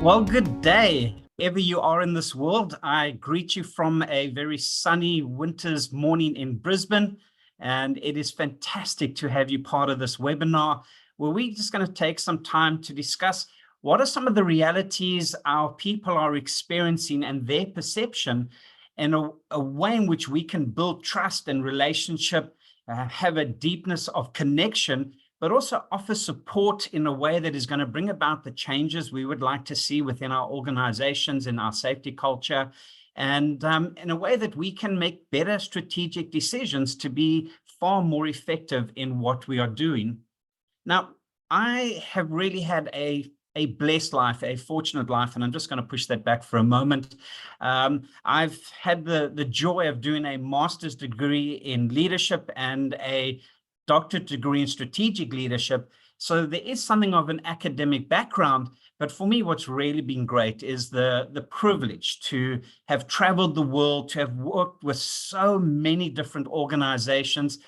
Well, good day, wherever you are in this world. I greet you from a very sunny winter's morning in Brisbane, and it is fantastic to have you part of this webinar where we're just going to take some time to discuss what are some of the realities our people are experiencing and their perception, and a way in which we can build trust and relationship, have a deepness of connection, but also offer support in a way that is going to bring about the changes we would like to see within our organizations, in our safety culture, and in a way that we can make better strategic decisions to be far more effective in what we are doing. Now, I have really had a blessed life, a fortunate life, and I'm just going to push that back for a moment. I've had the joy of doing a master's degree in leadership and a doctorate degree in strategic leadership. So there is something of an academic background, but for me, what's really been great is the privilege to have traveled the world, to have worked with so many different organizations.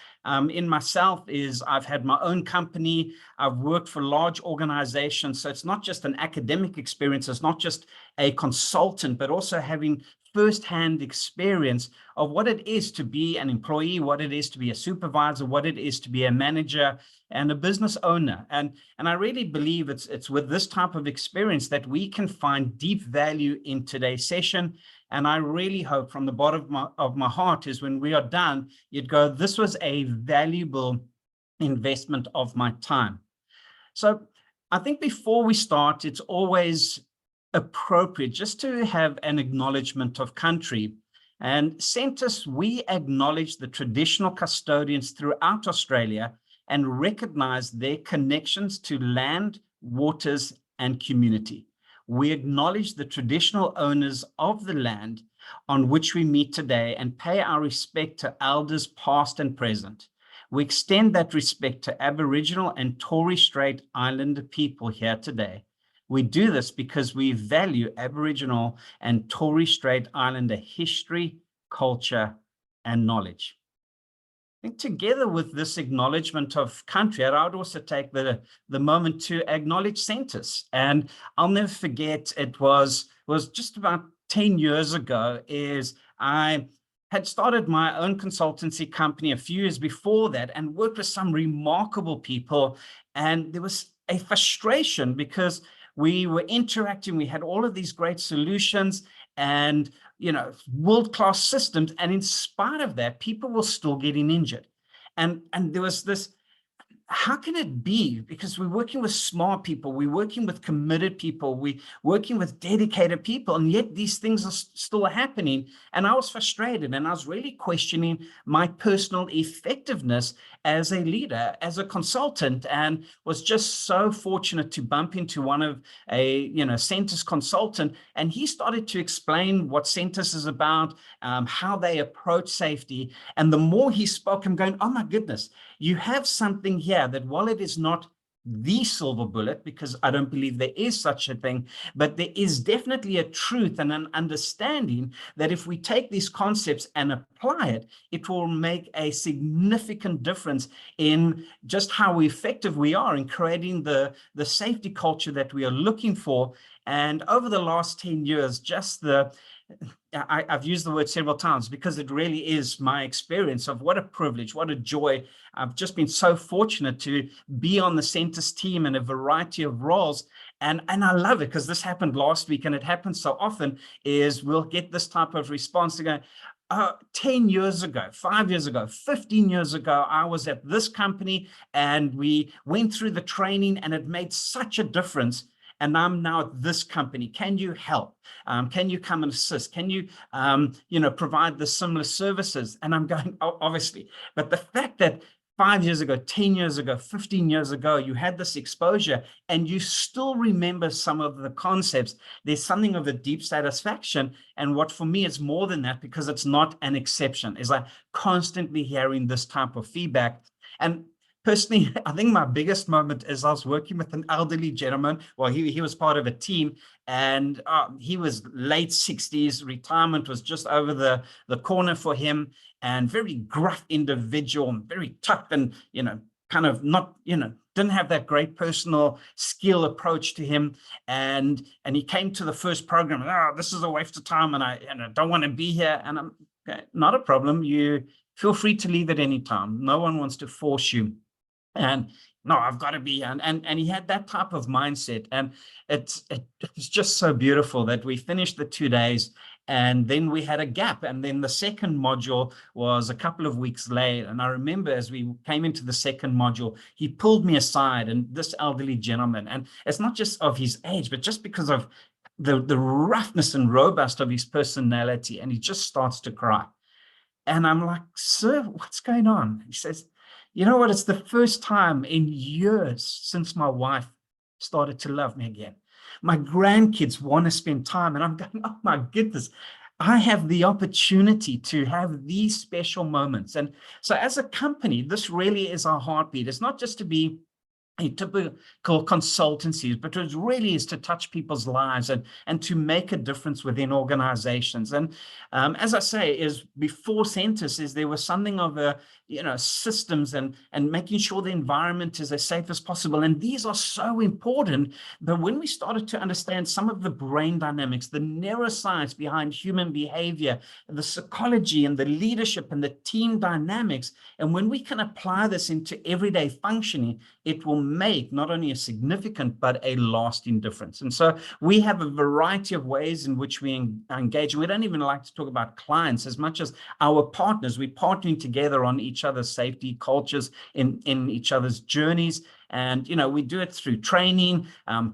In myself is I've had my own company. I've worked for large organizations. So it's not just an academic experience. It's not just a consultant, but also having firsthand experience of what it is to be an employee, what it is to be a supervisor, what it is to be a manager and a business owner. And I really believe it's with this type of experience that we can find deep value in today's session. And I really hope from the bottom of my heart is when we are done, you'd go, this was a valuable investment of my time. So I think before we start, it's always appropriate just to have an acknowledgement of country. And Centus, we acknowledge the traditional custodians throughout Australia and recognize their connections to land, waters, and community. We acknowledge the traditional owners of the land on which we meet today and pay our respect to elders past and present. We extend that respect to Aboriginal and Torres Strait Islander people here today. We do this because we value Aboriginal and Torres Strait Islander history, culture, and knowledge. I think together with this acknowledgement of country, I would also take the moment to acknowledge Centus. And I'll never forget, it was just about 10 years ago, is I had started my own consultancy company a few years before that and worked with some remarkable people. And there was a frustration because we were interacting, we had all of these great solutions and, world-class systems. And in spite of that, people were still getting injured. And there was this, how can it be? Because we're working with smart people, we're working with committed people, we're working with dedicated people, and yet these things are still happening. And I was frustrated, and I was really questioning my personal effectiveness as a leader, as a consultant, and was just so fortunate to bump into one of a Sentis consultant, and he started to explain what Sentis is about, how they approach safety. And the more he spoke, I'm going, oh my goodness, you have something here that while it is not the silver bullet, because I don't believe there is such a thing, but there is definitely a truth and an understanding that if we take these concepts and apply it, it will make a significant difference in just how effective we are in creating the safety culture that we are looking for. And over the last 10 years, just I've used the word several times because it really is my experience of what a privilege, what a joy. I've just been so fortunate to be on the Centus team in a variety of roles. And I love it because this happened last week, and it happens so often is we'll get this type of response to go, 10 years ago, 5 years ago, 15 years ago, I was at this company and we went through the training and it made such a difference. And I'm now at this company. Can you help? Can you come and assist? Can you, provide the similar services? And I'm going, oh, obviously. But the fact that 5 years ago, 10 years ago, 15 years ago, you had this exposure and you still remember some of the concepts, there's something of a deep satisfaction. And what for me is more than that, because it's not an exception, is like constantly hearing this type of feedback. And personally, I think my biggest moment is I was working with an elderly gentleman. Well, he was part of a team, and he was late 60s. Retirement was just over the corner for him, and very gruff individual, very tough and, kind of not, didn't have that great personal skill approach to him. And he came to the first program, oh, this is a waste of time, and I don't want to be here. And I'm, okay, not a problem. You feel free to leave at any time. No one wants to force you. And no, I've got to be, and he had that type of mindset. And it's just so beautiful that we finished the 2 days, and then we had a gap. And then the second module was a couple of weeks later. And I remember as we came into the second module, he pulled me aside, and this elderly gentleman, and it's not just of his age, but just because of the roughness and robust of his personality. And he just starts to cry. And I'm like, sir, what's going on? He says, you know what? It's the first time in years since my wife started to love me again. My grandkids want to spend time. And I'm going, oh my goodness, I have the opportunity to have these special moments. And so as a company, this really is our heartbeat. It's not just to be a typical consultancies, but it really is to touch people's lives and to make a difference within organizations. And as I say, is before Centus, is there was something of a, systems and making sure the environment is as safe as possible. And these are so important. But when we started to understand some of the brain dynamics, the neuroscience behind human behavior, the psychology and the leadership and the team dynamics, and when we can apply this into everyday functioning, it will make not only a significant, but a lasting difference. And so we have a variety of ways in which we engage. We don't even like to talk about clients as much as our partners. We're partnering together on each other's safety cultures, in each other's journeys. And, we do it through training,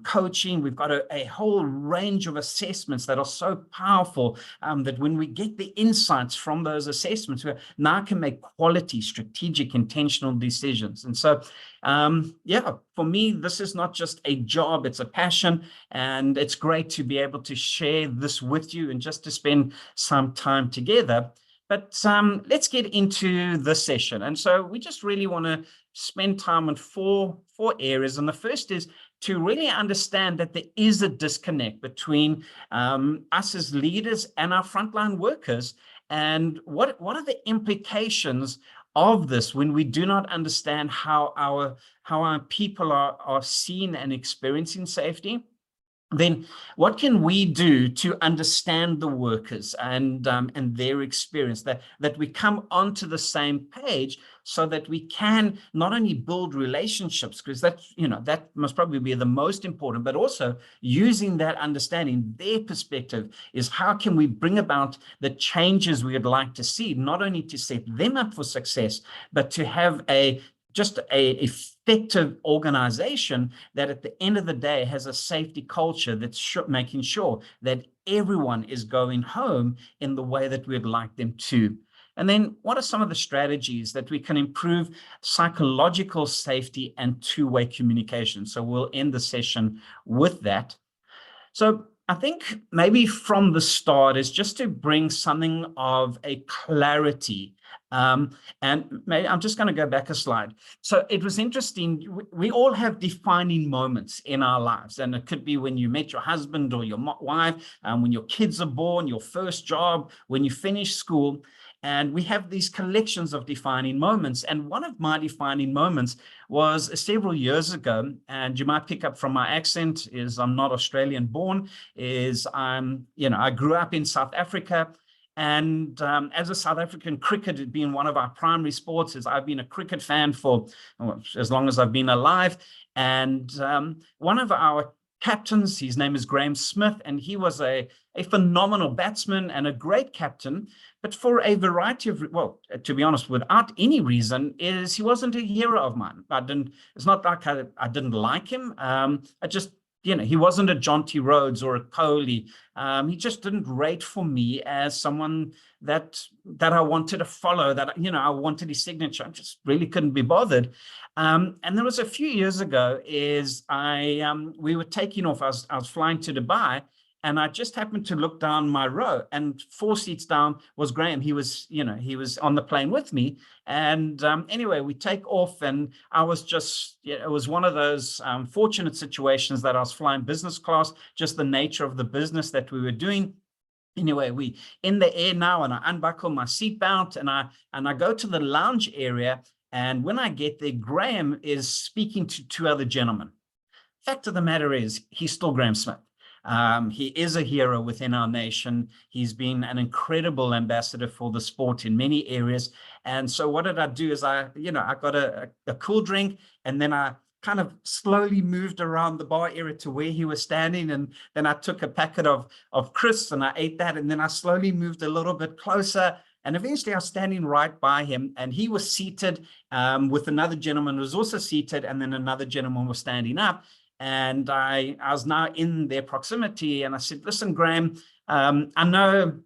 coaching. We've got a whole range of assessments that are so powerful that when we get the insights from those assessments, we now can make quality, strategic, intentional decisions. And so, for me, this is not just a job, it's a passion. And it's great to be able to share this with you and just to spend some time together. But let's get into this session. And so we just really want to spend time on four areas. And the first is to really understand that there is a disconnect between us as leaders and our frontline workers. And what are the implications of this when we do not understand how our people are seen and experiencing safety? Then what can we do to understand the workers and their experience, that we come onto the same page so that we can not only build relationships, because that must probably be the most important, but also using that understanding, their perspective is how can we bring about the changes we would like to see, not only to set them up for success, but to have just a effective organization that at the end of the day has a safety culture that's making sure that everyone is going home in the way that we'd like them to. And then what are some of the strategies that we can improve psychological safety and two-way communication? So we'll end the session with that. So I think maybe from the start is just to bring something of a clarity. And maybe I'm just going to go back a slide. So it was interesting. We all have defining moments in our lives. And it could be when you met your husband or your wife, when your kids are born, your first job, when you finish school. And we have these collections of defining moments. And one of my defining moments was several years ago, and you might pick up from my accent, is I'm not Australian born, is I grew up in South Africa. And as a South African, cricket had been one of our primary sports. I've been a cricket fan for as long as I've been alive. And one of our captains, his name is Graham Smith, and he was a phenomenal batsman and a great captain. But for a variety of, to be honest, without any reason, is he wasn't a hero of mine. It's not like I didn't like him. He wasn't a John T. Rhodes or a Kohli. He just didn't rate for me as someone that I wanted to follow, that, I wanted his signature. I just really couldn't be bothered. And there was a few years ago we were taking off. I was flying to Dubai, and I just happened to look down my row, and 4 seats down was Graham. He was on the plane with me. And anyway, we take off, and I was just, it was one of those fortunate situations that I was flying business class, just the nature of the business that we were doing. Anyway, we in the air now, and I unbuckle my seatbelt, and I go to the lounge area. And when I get there, Graham is speaking to two other gentlemen. Fact of the matter is, he's still Graham Smith. He is a hero within our nation. He's been an incredible ambassador for the sport in many areas. And so what did I do is I got a cool drink, and then I kind of slowly moved around the bar area to where he was standing. And then I took a packet of crisps and I ate that. And then I slowly moved a little bit closer. And eventually I was standing right by him, and he was seated with another gentleman who was also seated, and then another gentleman was standing up. And I was now in their proximity, and I said, listen, Graham, I know,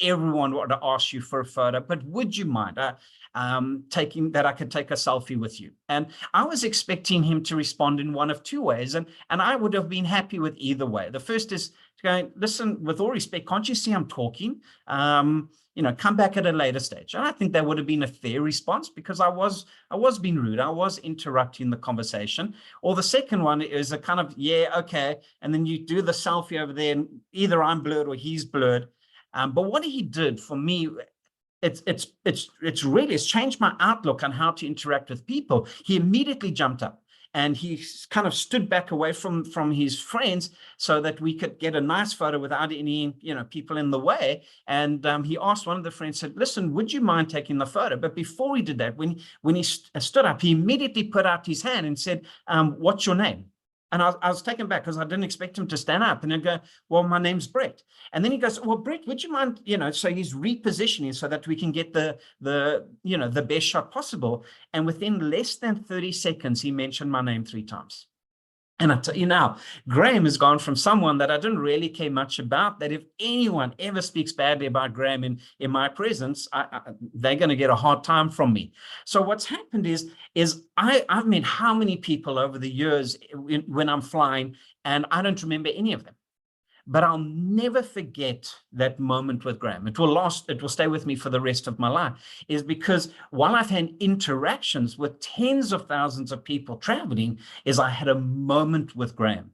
everyone would ask you for a photo, but would you mind taking that? I could take a selfie with you. And I was expecting him to respond in one of two ways, and I would have been happy with either way. The first is going, listen, with all respect, can't you see I'm talking? Come back at a later stage. And I think that would have been a fair response, because I was being rude. I was interrupting the conversation. Or the second one is a kind of, yeah, okay. And then you do the selfie over there, and either I'm blurred or he's blurred. But what he did for me, it's changed my outlook on how to interact with people. He immediately jumped up, and he kind of stood back away from his friends so that we could get a nice photo without any, people in the way. And he asked one of the friends, said, listen, would you mind taking the photo? But before he did that, when he stood up, he immediately put out his hand and said, what's your name? And I was taken back because I didn't expect him to stand up and then go, well, my name's Brett. And then he goes, well, Brett, would you mind, so he's repositioning so that we can get the best shot possible. And within less than 30 seconds, he mentioned my name 3 times. And I tell you now, Graham has gone from someone that I didn't really care much about, that if anyone ever speaks badly about Graham in my presence, they're going to get a hard time from me. So what's happened is I've met how many people over the years when I'm flying, and I don't remember any of them. But I'll never forget that moment with Graham. It will stay with me for the rest of my life, is because while I've had interactions with tens of thousands of people traveling, is I had a moment with Graham.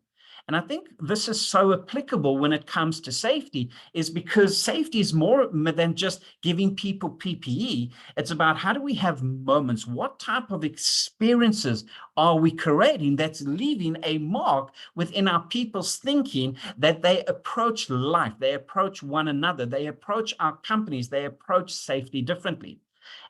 And I think this is so applicable when it comes to safety, is because safety is more than just giving people PPE. It's about, how do we have moments? What type of experiences are we creating that's leaving a mark within our people's thinking, that they approach life, they approach one another, they approach our companies, they approach safety differently.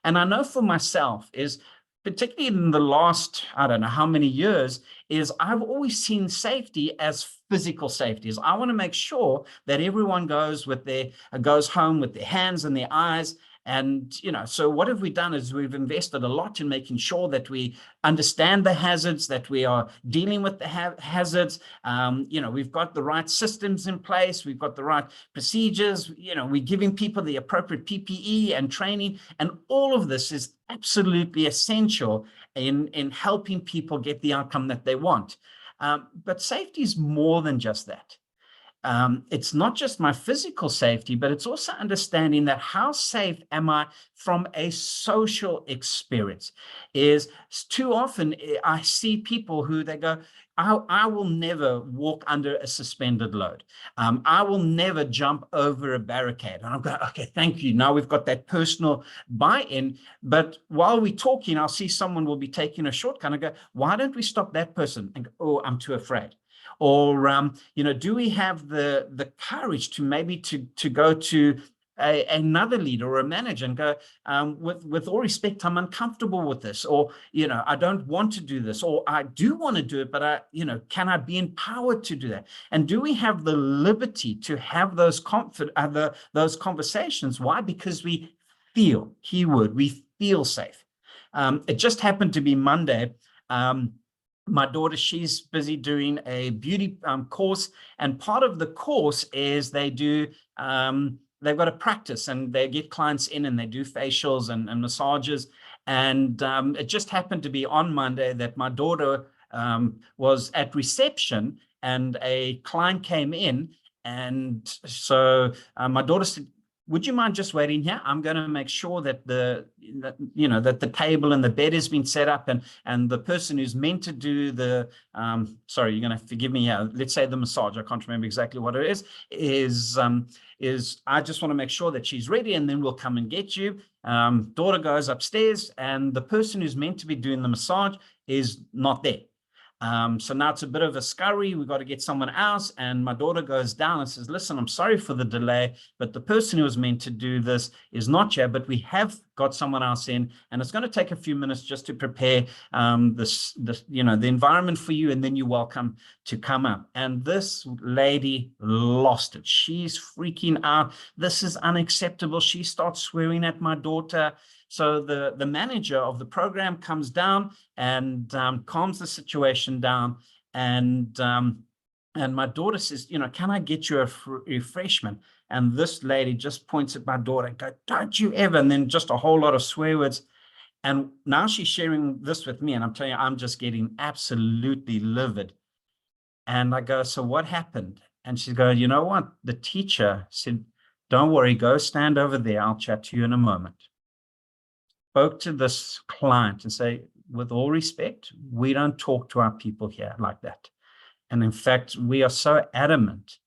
And I know for myself is, particularly in the last, I don't know how many years, is I've always seen safety as physical safety. Is I want to make sure that everyone goes home with their hands and their eyes. And, so what have we done is we've invested a lot in making sure that we understand the hazards, that we are dealing with the hazards. We've got the right systems in place. We've got the right procedures. We're giving people the appropriate PPE and training. And all of this is absolutely essential in helping people get the outcome that they want. But safety is more than just that. It's not just my physical safety, but it's also understanding that how safe am I from a social experience. Is too often I see people who they go, I will never walk under a suspended load. I will never jump over a barricade. And I'm going, okay, thank you. Now we've got that personal buy-in. But while we're talking, I'll see someone will be taking a shortcut and I go, why don't we stop that person? And go, oh, I'm too afraid. Or, do we have the courage to maybe to go to another leader or a manager and go, with all respect, I'm uncomfortable with this, or, I don't want to do this, or I do want to do it, but can I be empowered to do that? And do we have the liberty to have those conversations? Why? Because we feel, keyword, we feel safe. It just happened to be Monday. My daughter, she's busy doing a beauty course, and part of the course is they've got a practice and they get clients in and they do facials and massages. And it just happened to be on Monday that my daughter was at reception and a client came in. And so my daughter said, would you mind just waiting here? I'm going to make sure that that the table and the bed has been set up, and the person who's meant to do the sorry, you're going to forgive me here. Let's say the massage. I can't remember exactly what it is I just want to make sure that she's ready, and then we'll come and get you. Daughter goes upstairs, and the person who's meant to be doing the massage is not there. So now it's a bit of a scurry. We've got to get someone else. And my daughter goes down and says, listen, I'm sorry for the delay, but the person who was meant to do this is not here, but we have got someone else in, and it's going to take a few minutes just to prepare the environment for you, and then you're welcome to come up. And this lady lost it. She's freaking out. This is unacceptable. She starts swearing at my daughter. So the manager of the program comes down and calms the situation down. And my daughter says, can I get you a refreshment? And this lady just points at my daughter and goes, don't you ever, and then just a whole lot of swear words. And now she's sharing this with me, and I'm telling you, I'm just getting absolutely livid. And I go, so what happened? And she's going, you know what? The teacher said, don't worry, go stand over there. I'll chat to you in a moment. Spoke to this client and say, with all respect, we don't talk to our people here like that. And in fact, we are so adamant,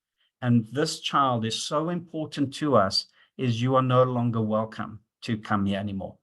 and this child is so important to us, is you are no longer welcome to come here anymore.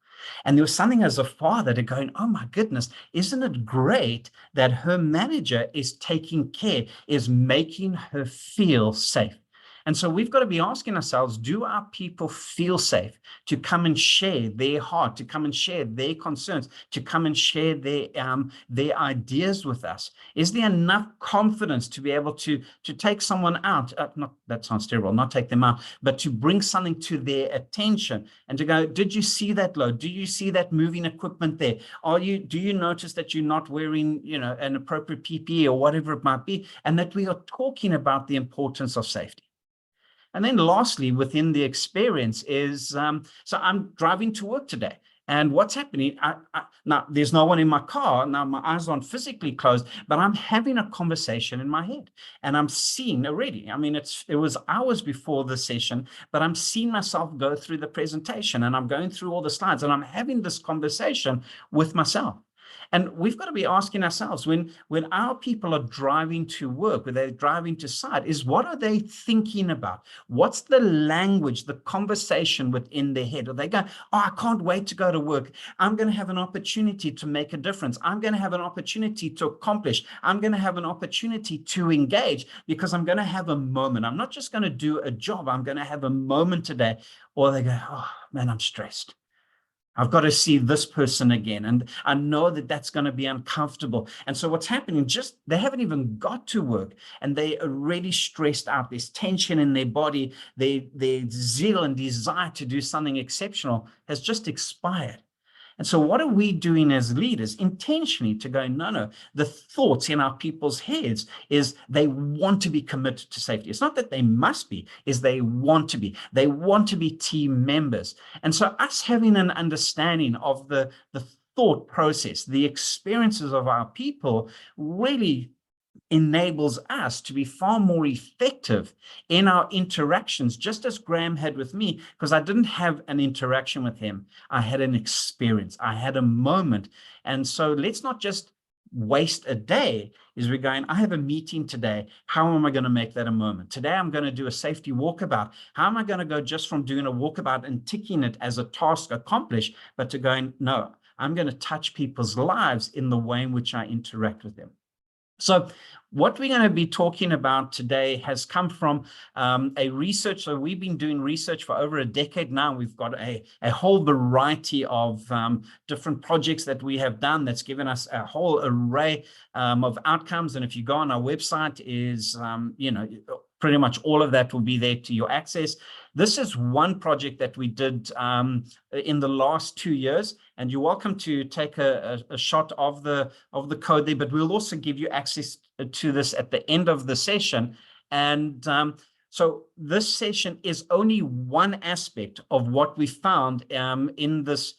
And there was something as a father to going, oh my goodness, isn't it great that her manager is taking care, is making her feel safe? And so we've got to be asking ourselves, do our people feel safe to come and share their heart, to come and share their concerns, to come and share their ideas with us? Is there enough confidence to be able to take someone out? Not that sounds terrible, not take them out, but to bring something to their attention and to go, did you see that load? Do you see that moving equipment there? Do you notice that you're not wearing, an appropriate PPE or whatever it might be? And that we are talking about the importance of safety. And then lastly, within the experience is, so I'm driving to work today. And what's happening, now there's no one in my car. Now my eyes aren't physically closed, but I'm having a conversation in my head. And I'm seeing already, I mean, it was hours before the session, but I'm seeing myself go through the presentation, and I'm going through all the slides, and I'm having this conversation with myself. And we've got to be asking ourselves, when our people are driving to work, when they're driving to site, is what are they thinking about? What's the language, the conversation within their head? Are they going, oh, I can't wait to go to work. I'm going to have an opportunity to make a difference. I'm going to have an opportunity to accomplish. I'm going to have an opportunity to engage, because I'm going to have a moment. I'm not just going to do a job. I'm going to have a moment today. Or they go, oh man, I'm stressed. I've got to see this person again. And I know that that's going to be uncomfortable. And so what's happening, they haven't even got to work, and they're already stressed out. There's tension in their body. Their zeal and desire to do something exceptional has just expired. And so what are we doing as leaders intentionally to go, no, the thoughts in our people's heads is they want to be committed to safety. It's not that they must be, is they want to be. They want to be team members. And so us having an understanding of the thought process, the experiences of our people really enables us to be far more effective in our interactions, just as Graham had with me, because I didn't have an interaction with him. I had an experience. I had a moment. And so let's not just waste a day. We're going, I have a meeting today. How am I going to make that a moment? Today, I'm going to do a safety walkabout. How am I going to go just from doing a walkabout and ticking it as a task accomplished, but to going, no, I'm going to touch people's lives in the way in which I interact with them. So what we're going to be talking about today has come from a research. So we've been doing research for over a decade now. We've got a whole variety of different projects that we have done that's given us a whole array of outcomes. And if you go on our website, pretty much all of that will be there to your access. This is one project that we did in the last 2 years, and you're welcome to take a shot of the code there, but we'll also give you access to this at the end of the session. And so this session is only one aspect of what we found in this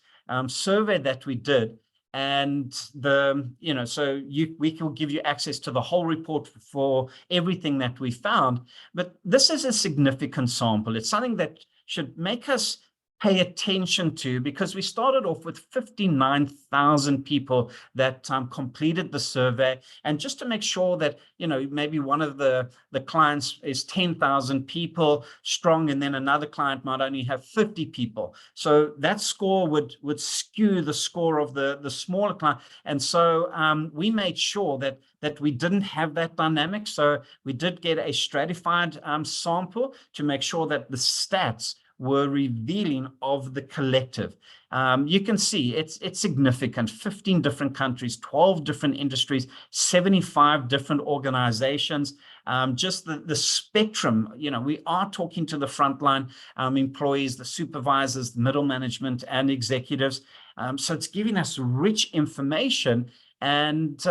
survey that we did. And we can give you access to the whole report for everything that we found. But this is a significant sample. It's something that should make us pay attention to, because we started off with 59,000 people that completed the survey. And just to make sure that, maybe one of the clients is 10,000 people strong, and then another client might only have 50 people. So that score would skew the score of the smaller client. And so we made sure that we didn't have that dynamic. So we did get a stratified sample to make sure that the stats were revealing of the collective. You can see it's significant. 15 different countries, 12 different industries, 75 different organizations. Just the spectrum, we are talking to the frontline employees, the supervisors, the middle management, and executives. So it's giving us rich information. And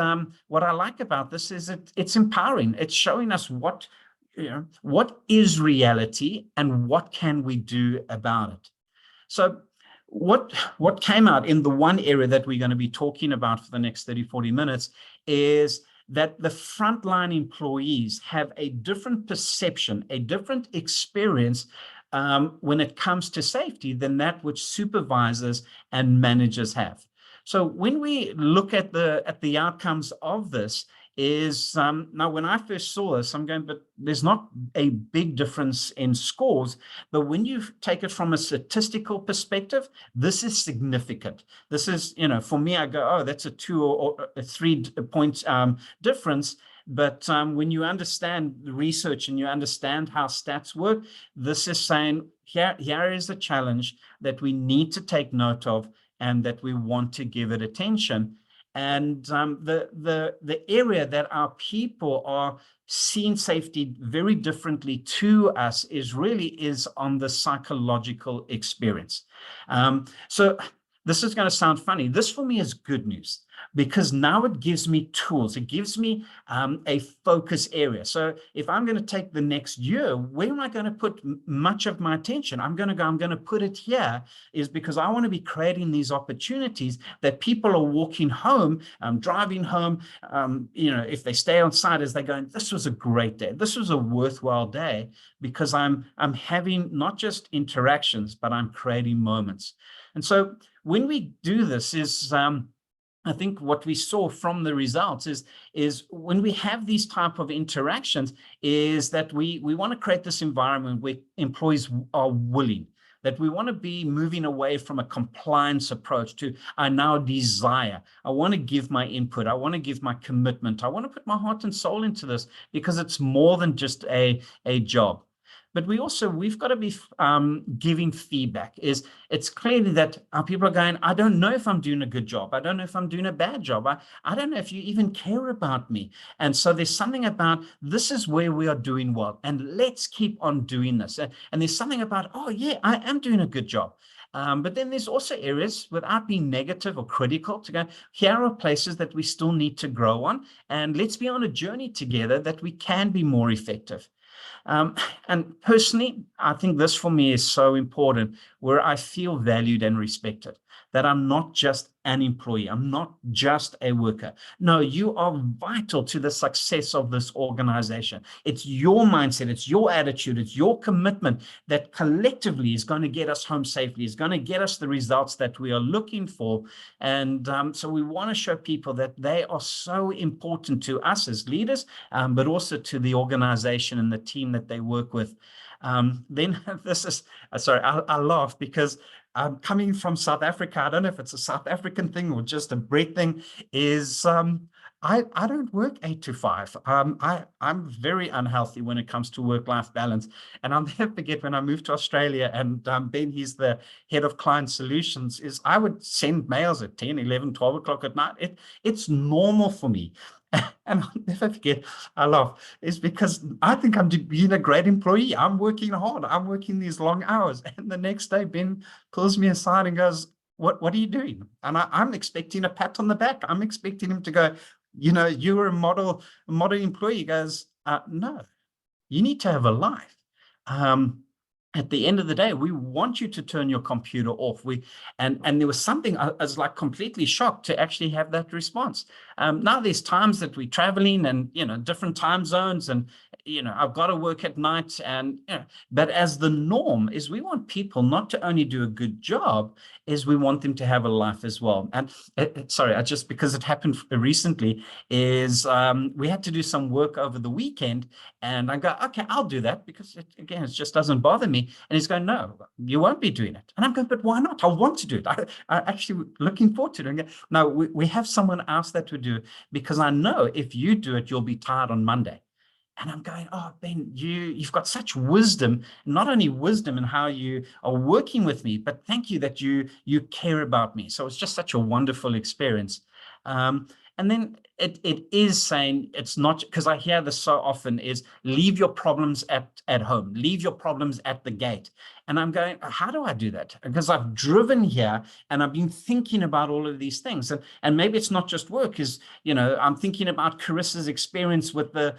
what I like about this is it's empowering. It's showing us what is reality and what can we do about it. So what came out in the one area that we're going to be talking about for the next 30-40 minutes is that the frontline employees have a different perception, a different experience when it comes to safety than that which supervisors and managers have. So when we look at the outcomes of this, is now when I first saw this, I'm going, but there's not a big difference in scores. But when you take it from a statistical perspective, this is significant. This is, for me, I go, oh, that's a 2 or a 3 point difference. But when you understand the research and you understand how stats work, this is saying here is a challenge that we need to take note of and that we want to give it attention. And the area that our people are seeing safety very differently to us is on the psychological experience. So this is going to sound funny. This for me is good news, because now it gives me tools. It gives me a focus area. So if I'm going to take the next year, where am I going to put much of my attention? I'm going to put it here, is because I want to be creating these opportunities that people are walking home, driving home, if they stay on site, as they're going, this was a great day. This was a worthwhile day, because I'm having not just interactions, but I'm creating moments. And so when we do this is, I think what we saw from the results is when we have these type of interactions, is that we want to create this environment where employees are willing, that we want to be moving away from a compliance approach to, I now desire, I want to give my input, I want to give my commitment, I want to put my heart and soul into this, because it's more than just a job. But we've got to be giving feedback. It's clearly that our people are going, I don't know if I'm doing a good job. I don't know if I'm doing a bad job. I don't know if you even care about me. And so there's something about, this is where we are doing well, and let's keep on doing this. And there's something about, oh yeah, I am doing a good job. But then there's also areas, without being negative or critical, to go, here are places that we still need to grow on, and let's be on a journey together that we can be more effective. And personally, I think this for me is so important, where I feel valued and respected, that I'm not just an employee. I'm not just a worker. No, you are vital to the success of this organization. It's your mindset, it's your attitude, it's your commitment that collectively is going to get us home safely, is going to get us the results that we are looking for. And so we want to show people that they are so important to us as leaders, but also to the organization and the team that they work with. Then this is, sorry, I laugh because coming from South Africa, I don't know if it's a South African thing or just a Brit thing, is I don't work 8 to 5. I'm very unhealthy when it comes to work-life balance. And I'll never forget when I moved to Australia, and Ben, he's the head of client solutions, is I would send mails at 10, 11, 12 o'clock at night. It's normal for me. And I'll never forget, I laugh, is because I think I'm being a great employee. I'm working hard. I'm working these long hours. And the next day, Ben pulls me aside and goes, what are you doing? And I'm expecting a pat on the back. I'm expecting him to go, you were a model employee. He goes, no, you need to have a life. at the end of the day, we want you to turn your computer off. And there was something I was like completely shocked to actually have that response. Now there's times that we're traveling and, different time zones, and, I've got to work at night, and, but as the norm is, we want people not to only do a good job, is we want them to have a life as well. And sorry, just because it happened recently, is we had to do some work over the weekend, and I go, okay, I'll do that, because it just doesn't bother me. And he's going, no, you won't be doing it. And I'm going, but why not? I want to do it. I actually looking forward to it. And no, we have someone else that would do it, because I know if you do it, you'll be tired on Monday. And I'm going, oh, Ben, you've got such wisdom, not only wisdom in how you are working with me, but thank you that you care about me. So it's just such a wonderful experience. And then it is saying, it's not, because I hear this so often, is leave your problems at home, leave your problems at the gate. And I'm going, how do I do that? Because I've driven here and I've been thinking about all of these things. And maybe it's not just work, is, I'm thinking about Carissa's experience with the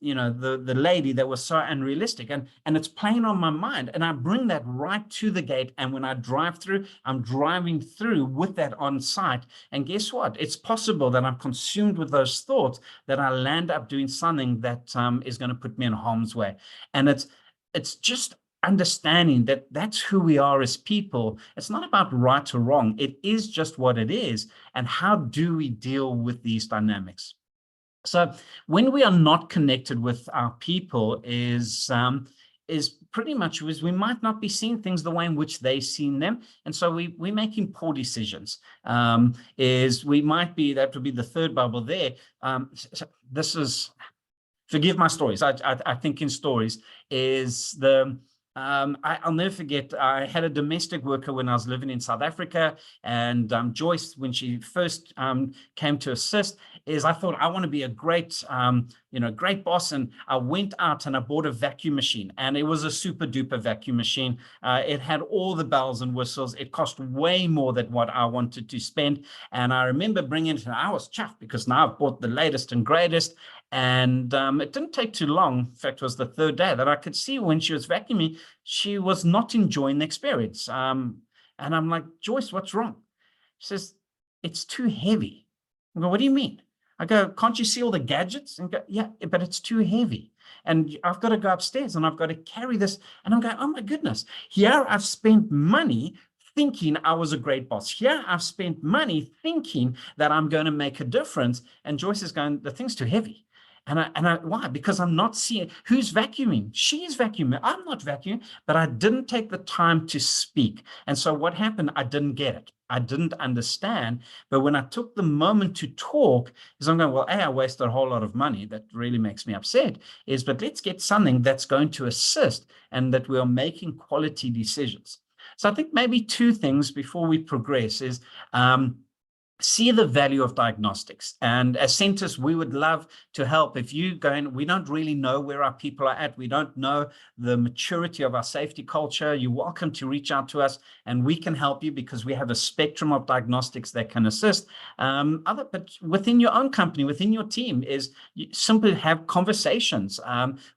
lady that was so unrealistic, and it's playing on my mind. And I bring that right to the gate. And when I drive through, I'm driving through with that on site. And guess what? It's possible that I'm consumed with those thoughts, that I land up doing something that is going to put me in harm's way. And it's just understanding that that's who we are as people. It's not about right or wrong. It is just what it is. And how do we deal with these dynamics? So when we are not connected with our people, is pretty much is we might not be seeing things the way in which they've seen them. And so we're making poor decisions. Is we might be, that would be the third bubble there. So this is, forgive my stories. I think in stories is I'll never forget, I had a domestic worker when I was living in South Africa, and Joyce, when she first came to assist, is I thought, I want to be a great, great boss. And I went out and I bought a vacuum machine, and it was a super duper vacuum machine. It had all the bells and whistles. It cost way more than what I wanted to spend. And I remember bringing it, and I was chuffed, because now I've bought the latest and greatest. And it didn't take too long. In fact, it was the third day that I could see when she was vacuuming, she was not enjoying the experience. And I'm like, Joyce, what's wrong? She says, it's too heavy. I go, what do you mean? I go, can't you see all the gadgets? And go, yeah, but it's too heavy. And I've got to go upstairs and I've got to carry this. And I'm going, oh my goodness, here I've spent money thinking I was a great boss. Here I've spent money thinking that I'm going to make a difference. And Joyce is going, the thing's too heavy. And I, why? Because I'm not seeing who's vacuuming. She's vacuuming. I'm not vacuuming, but I didn't take the time to speak. And so what happened? I didn't get it. I didn't understand. But when I took the moment to talk, is I'm going, well, I wasted a whole lot of money. That really makes me upset. But let's get something that's going to assist, and that we are making quality decisions. So I think maybe two things before we progress is, see the value of diagnostics. And as Centus, we would love to help. If you go in, we don't really know where our people are at. We don't know the maturity of our safety culture. You're welcome to reach out to us, and we can help you, because we have a spectrum of diagnostics that can assist. But within your own company, within your team, is you simply have conversations,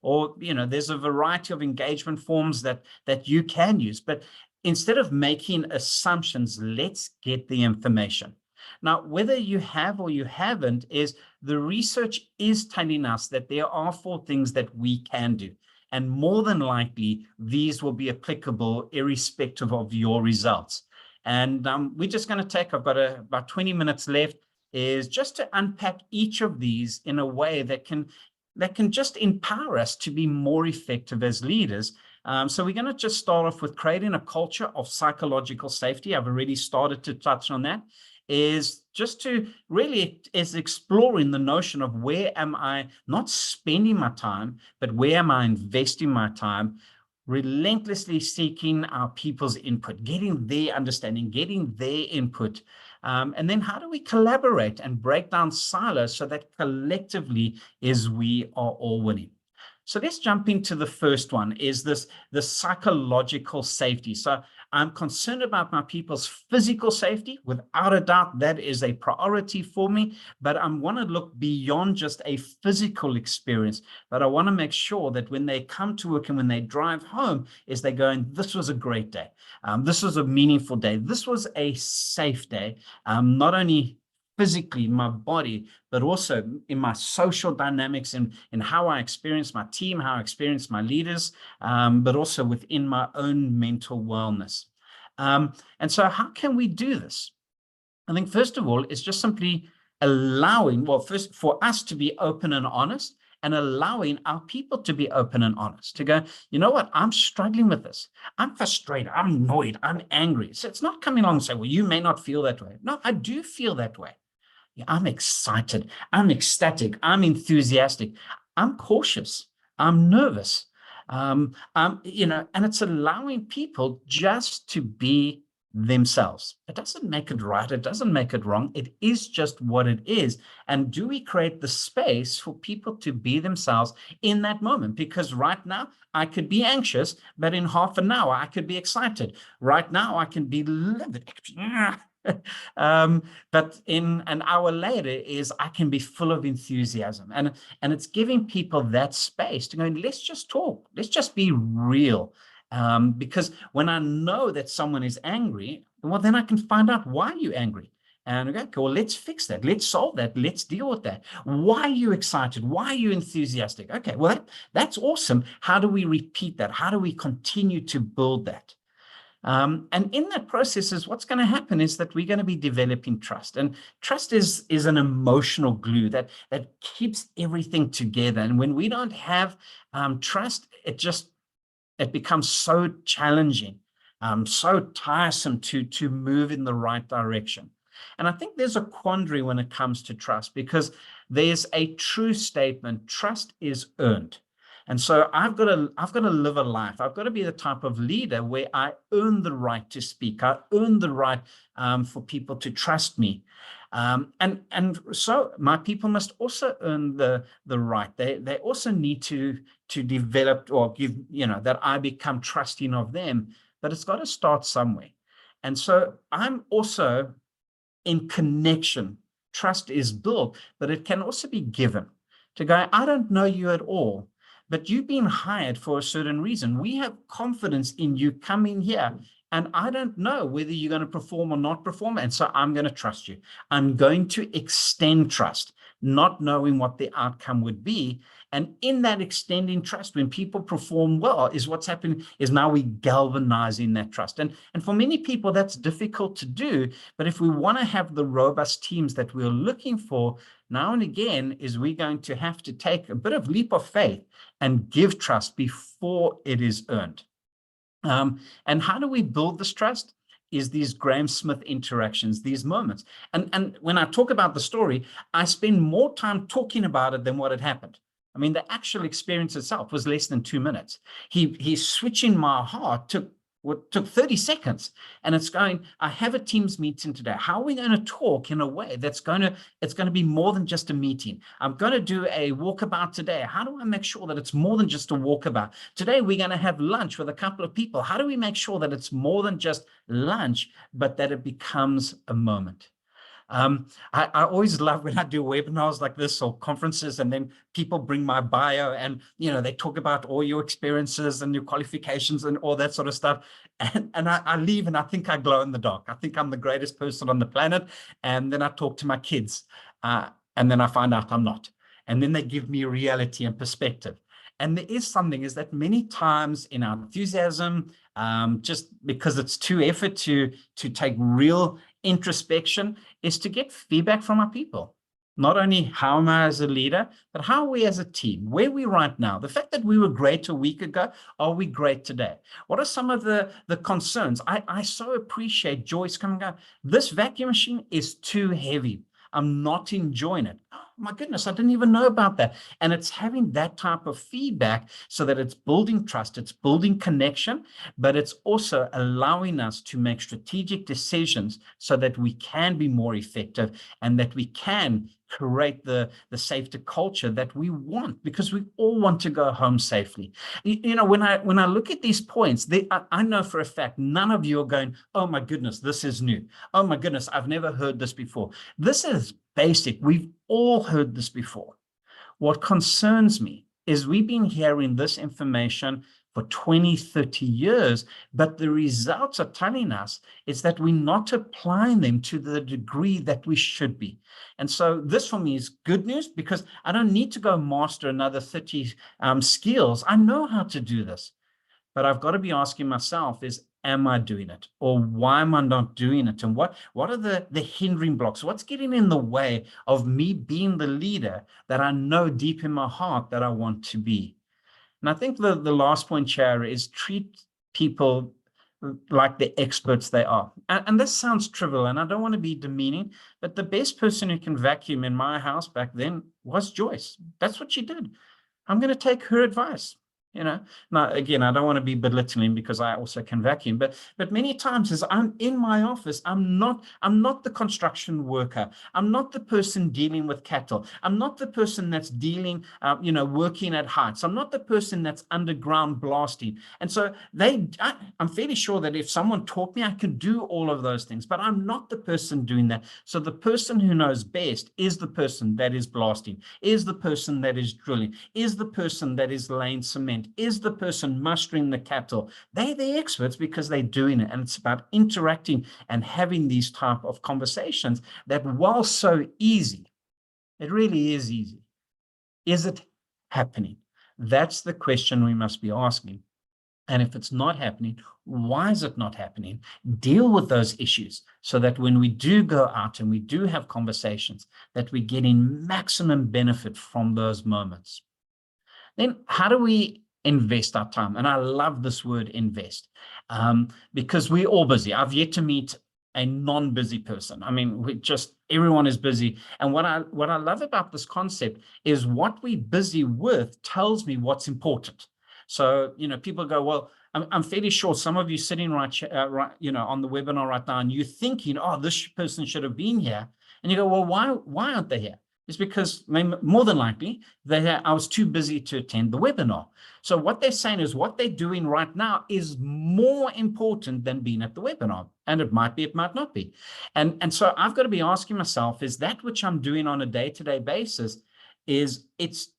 or there's a variety of engagement forms that you can use. But instead of making assumptions, let's get the information. Now, whether you have or you haven't, is the research is telling us that there are 4 things that we can do. And more than likely, these will be applicable irrespective of your results. And we're just going to take, I've got about 20 minutes left, is just to unpack each of these in a way that can just empower us to be more effective as leaders. So we're going to just start off with creating a culture of psychological safety. I've already started to touch on that. Is just to really is exploring the notion of where am I not spending my time, but where am I investing my time, relentlessly seeking our people's input, getting their understanding, getting their input. And then how do we collaborate and break down silos so that collectively is we are all winning? So let's jump into the first one, is the psychological safety. So I'm concerned about my people's physical safety. Without a doubt, that is a priority for me, but I want to look beyond just a physical experience. But I want to make sure that when they come to work and when they drive home, is they go, and this was a great day. This was a meaningful day. This was a safe day. Not only physically, my body, but also in my social dynamics, in how I experience my team, how I experience my leaders, but also within my own mental wellness. And so how can we do this? I think, first of all, it's just simply allowing, well, first for us to be open and honest, and allowing our people to be open and honest, to go, you know what, I'm struggling with this. I'm frustrated. I'm annoyed. I'm angry. So it's not coming along and say, well, you may not feel that way. No, I do feel that way. I'm excited. I'm ecstatic. I'm enthusiastic. I'm cautious. I'm nervous. And it's allowing people just to be themselves. It doesn't make it right. It doesn't make it wrong. It is just what it is. And do we create the space for people to be themselves in that moment? Because right now I could be anxious, but in half an hour I could be excited. Right now I can be livid. But in an hour later is I can be full of enthusiasm, and it's giving people that space to go, let's just talk, let's just be real, because when I know that someone is angry, well, then I can find out why you're angry. And okay, well, let's fix that. Let's solve that. Let's deal with that. Why are you excited? Why are you enthusiastic? Okay, well, that's awesome. How do we repeat that? How do we continue to build that? And in that process is what's going to happen is that we're going to be developing trust. And trust is an emotional glue that keeps everything together. And when we don't have trust, it becomes so challenging, so tiresome to move in the right direction. And I think there's a quandary when it comes to trust, because there's a true statement: trust is earned. And so I've got to live a life. I've got to be the type of leader where I earn the right to speak. I earn the right for people to trust me. And so my people must also earn the right. They also need to develop, or give, that I become trusting of them. But it's got to start somewhere. And so I'm also in connection. Trust is built, but it can also be given. To go, I don't know you at all, but you've been hired for a certain reason. We have confidence in you coming here, and I don't know whether you're going to perform or not perform, and so I'm going to trust you. I'm going to extend trust, not knowing what the outcome would be. And in that extending trust, when people perform well, is what's happening is now we galvanizing that trust. And for many people, that's difficult to do. But if we want to have the robust teams that we're looking for, now and again, is we're going to have to take a bit of leap of faith and give trust before it is earned. And how do we build this trust? Is these Graham Smith interactions, these moments. And when I talk about the story, I spend more time talking about it than what had happened. I mean, the actual experience itself was less than 2 minutes. He's switching my heart took 30 seconds. And it's going, I have a Teams meeting today. How are we going to talk in a way it's going to be more than just a meeting? I'm going to do a walkabout today. How do I make sure that it's more than just a walkabout? Today, we're going to have lunch with a couple of people. How do we make sure that it's more than just lunch, but that it becomes a moment? I always love when I do webinars like this or conferences, and then people bring my bio and, they talk about all your experiences and your qualifications and all that sort of stuff. And I leave and I think I glow in the dark. I think I'm the greatest person on the planet. And then I talk to my kids and then I find out I'm not. And then they give me reality and perspective. And there is something is that many times in our enthusiasm, just because it's too effort to take real introspection, is to get feedback from our people. Not only how am I as a leader, but how are we as a team? Where are we right now? The fact that we were great a week ago, are we great today? What are some of the concerns? I so appreciate Joyce coming out. This vacuum machine is too heavy. I'm not enjoying it. my goodness, I didn't even know about that. And it's having that type of feedback so that it's building trust, it's building connection, but it's also allowing us to make strategic decisions so that we can be more effective and that we can create the safety culture that we want, because we all want to go home safely. You know, when I look at these points, I know for a fact none of you are going, oh my goodness, this is new. Oh my goodness, I've never heard this before. This is basic. We've all heard this before. What concerns me is we've been hearing this information for 20, 30 years, but the results are telling us is that we're not applying them to the degree that we should be. And so this for me is good news, because I don't need to go master another 30 skills. I know how to do this, but I've got to be asking myself is, am I doing it? Or why am I not doing it? And what are the hindering blocks? What's getting in the way of me being the leader that I know deep in my heart that I want to be? And I think the last point, Chair, is treat people like the experts they are. And this sounds trivial, and I don't want to be demeaning, but the best person who can vacuum in my house back then was Joyce. That's what she did. I'm going to take her advice. You know, now again, I don't want to be belittling because I also can vacuum, but many times as I'm in my office, I'm not the construction worker. I'm not the person dealing with cattle. I'm not the person that's dealing, you know, working at heights. I'm not the person that's underground blasting. And so I'm fairly sure that if someone taught me, I could do all of those things, but I'm not the person doing that. So the person who knows best is the person that is blasting, is the person that is drilling, is the person that is laying cement, is the person mustering the cattle. They're the experts because they're doing it. And it's about interacting and having these type of conversations that, while so easy, it really is easy. Is it happening? That's the question we must be asking. And if it's not happening, why is it not happening? Deal with those issues so that when we do go out and we do have conversations, that we're getting maximum benefit from those moments. Then how do we invest our time? And I love this word invest, because we're all busy. I've yet to meet a non-busy person. I mean, everyone is busy. And what I love about this concept is what we're busy with tells me what's important. So, you know, people go, well, I'm fairly sure some of you sitting right, you know, on the webinar right now, and you're thinking, oh, this person should have been here. And you go, well, why aren't they here? It's because more than likely I was too busy to attend the webinar. So what they're saying is what they're doing right now is more important than being at the webinar. And it might be, it might not be. And so I've got to be asking myself, is that which I'm doing on a day-to-day basis,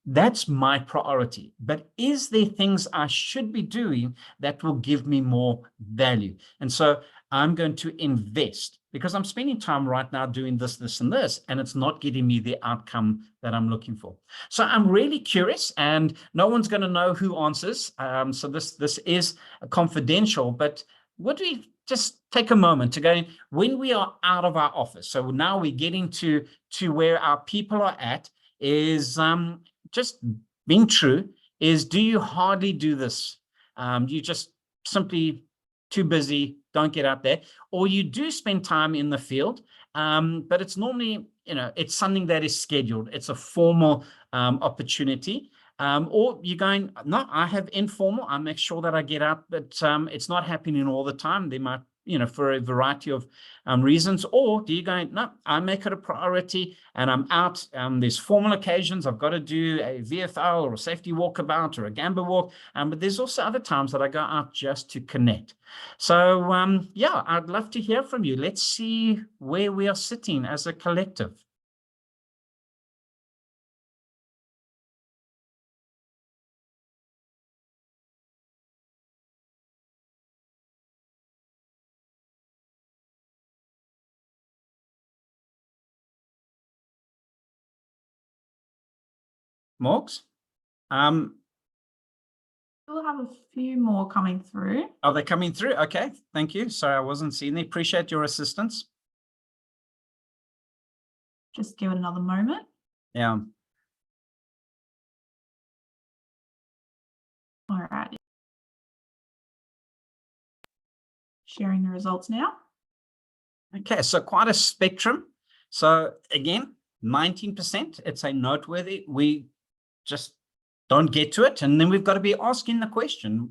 that's my priority, but is there things I should be doing that will give me more value? And so I'm going to invest because I'm spending time right now doing this, this, and this, and it's not getting me the outcome that I'm looking for. So I'm really curious, and no one's going to know who answers. So this is confidential, but would we just take a moment to go, when we are out of our office, so now we're getting to where our people are at, is just being true, is do you hardly do this? You just simply too busy, don't get out there, or you do spend time in the field, but it's normally, you know, it's something that is scheduled. It's a formal opportunity. Or you're going, no, I have informal, I make sure that I get out, but it's not happening all the time. They might, you know, for a variety of reasons. Or do you go, no, I make it a priority and I'm out. There's formal occasions. I've got to do a VFL or a safety walkabout or a gamba walk. But there's also other times that I go out just to connect. So yeah, I'd love to hear from you. Let's see where we are sitting as a collective. Morgs? We'll have a few more coming through. Are they coming through? Okay, thank you. Sorry, I wasn't seeing them. Appreciate your assistance. Just give it another moment. Yeah. All right. Sharing the results now. Okay, so quite a spectrum. So again, 19%, it's a noteworthy. We just don't get to it. And then we've got to be asking the question,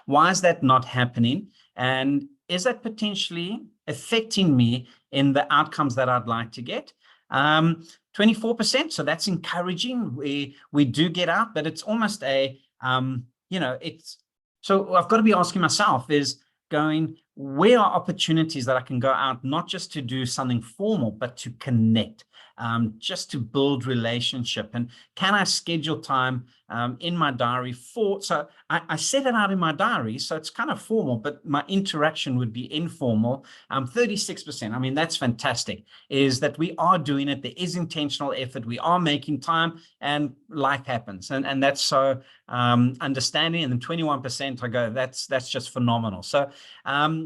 why is that not happening? And is that potentially affecting me in the outcomes that I'd like to get? 24%, so that's encouraging. We do get out, but it's almost a, it's, so I've got to be asking myself is going, where are opportunities that I can go out, not just to do something formal, but to connect, just to build relationship? And can I schedule time in my diary for, so I set it out in my diary, so it's kind of formal, but my interaction would be informal. 36%, I mean, that's fantastic, is that we are doing it. There is intentional effort. We are making time, and life happens. And that's so understanding. And then 21%, I go, that's just phenomenal. So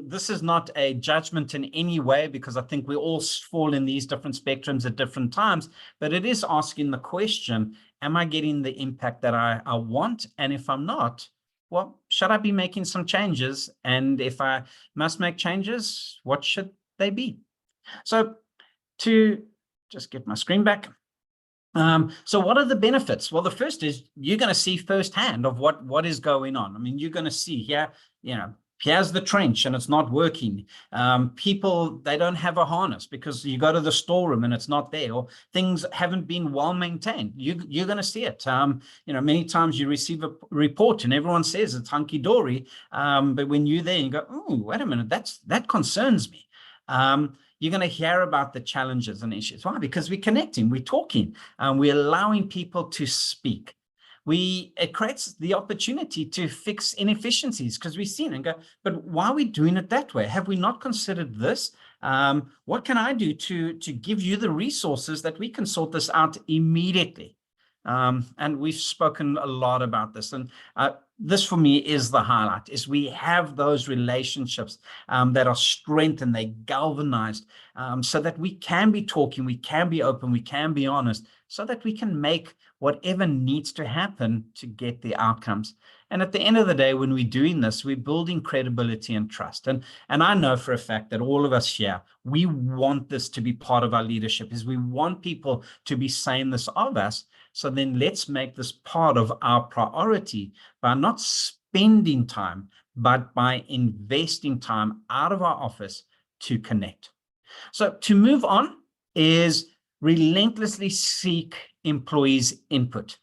this is not a judgment in any way, because I think we all fall in these different spectrums at different times, but it is asking the question, am I getting the impact that I want? And if I'm not, well, should I be making some changes? And if I must make changes, what should they be? So to just get my screen back. So what are the benefits? Well, the first is you're going to see firsthand of what is going on. I mean, you're going to see here, here's the trench and it's not working. People, they don't have a harness because you go to the storeroom and it's not there, or things haven't been well maintained. You're going to see it. Many times you receive a report and everyone says it's hunky-dory. But when you're there, you go, oh, wait a minute, that concerns me. You're going to hear about the challenges and issues. Why? Because we're connecting, we're talking, we're allowing people to speak. It creates the opportunity to fix inefficiencies, because we've seen and go, but why are we doing it that way? Have we not considered this? What can I do to give you the resources that we can sort this out immediately? And we've spoken a lot about this. And this for me is the highlight, is we have those relationships that are strengthened, they galvanized, so that we can be talking, we can be open, we can be honest, so that we can make whatever needs to happen to get the outcomes. And at the end of the day, when we're doing this, we're building credibility and trust. And I know for a fact that all of us here, we want this to be part of our leadership, is we want people to be saying this of us. So then let's make this part of our priority by not spending time, but by investing time out of our office to connect. So to move on is relentlessly seek employees' input.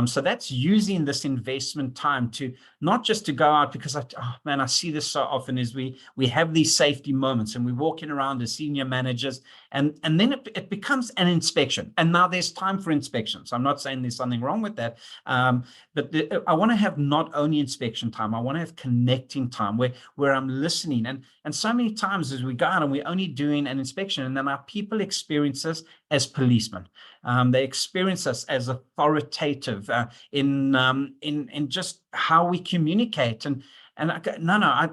So that's using this investment time to not just to go out, because I see this so often, is we have these safety moments and we're walking around as senior managers, and then it becomes an inspection. And now there's time for inspections. I'm not saying there's something wrong with that, but I want to have not only inspection time, I want to have connecting time where I'm listening. And so many times as we go out and we're only doing an inspection, and then our people experience us as policemen. They experience us as authoritative in just how we communicate. And I go, no, I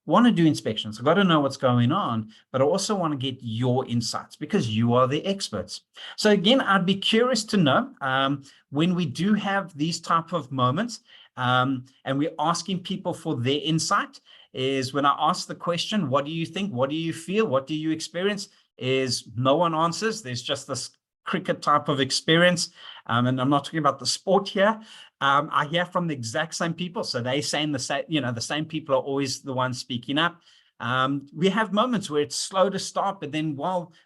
want to do inspections. I've got to know what's going on, but I also want to get your insights, because you are the experts. So again, I'd be curious to know when we do have these type of moments, and we're asking people for their insight, is when I ask the question, what do you think? What do you feel? What do you experience? Is no one answers. There's just this cricket type of experience. And I'm not talking about the sport here. I hear from the exact same people. So they saying the same, the same people are always the ones speaking up. We have moments where it's slow to start, but then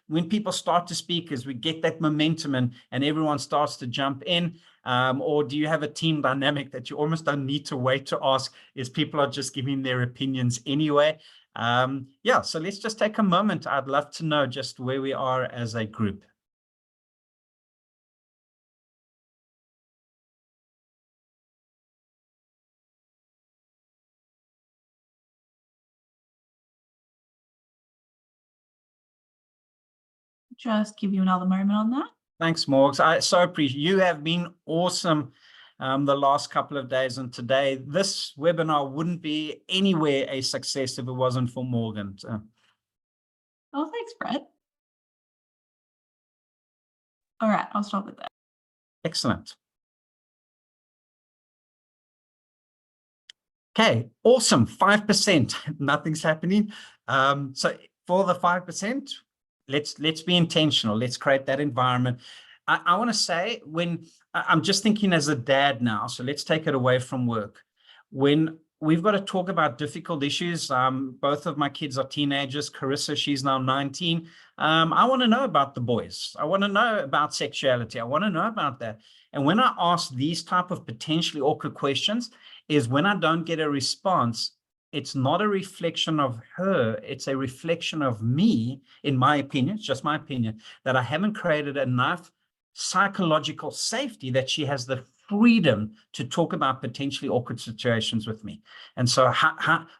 when people start to speak, as we get that momentum and everyone starts to jump in. Or do you have a team dynamic that you almost don't need to wait to ask, is people are just giving their opinions anyway? So let's just take a moment. I'd love to know just where we are as a group. Just give you another moment on that. Thanks, Morgs. I so appreciate you. Have been awesome the last couple of days, and today this webinar wouldn't be anywhere a success if it wasn't for Morgan. So. Oh, thanks, Brett. All right, I'll stop it there. Excellent. Okay, awesome. 5%. Nothing's happening. So for the 5%, let's be intentional. Let's create that environment. I want to say, when I'm just thinking as a dad now, so let's take it away from work. When we've got to talk about difficult issues, both of my kids are teenagers. Carissa, she's now 19. I want to know about the boys. I want to know about sexuality. I want to know about that. And when I ask these type of potentially awkward questions, is when I don't get a response, it's not a reflection of her, it's a reflection of me, in my opinion, it's just my opinion, that I haven't created enough psychological safety that she has the freedom to talk about potentially awkward situations with me. And so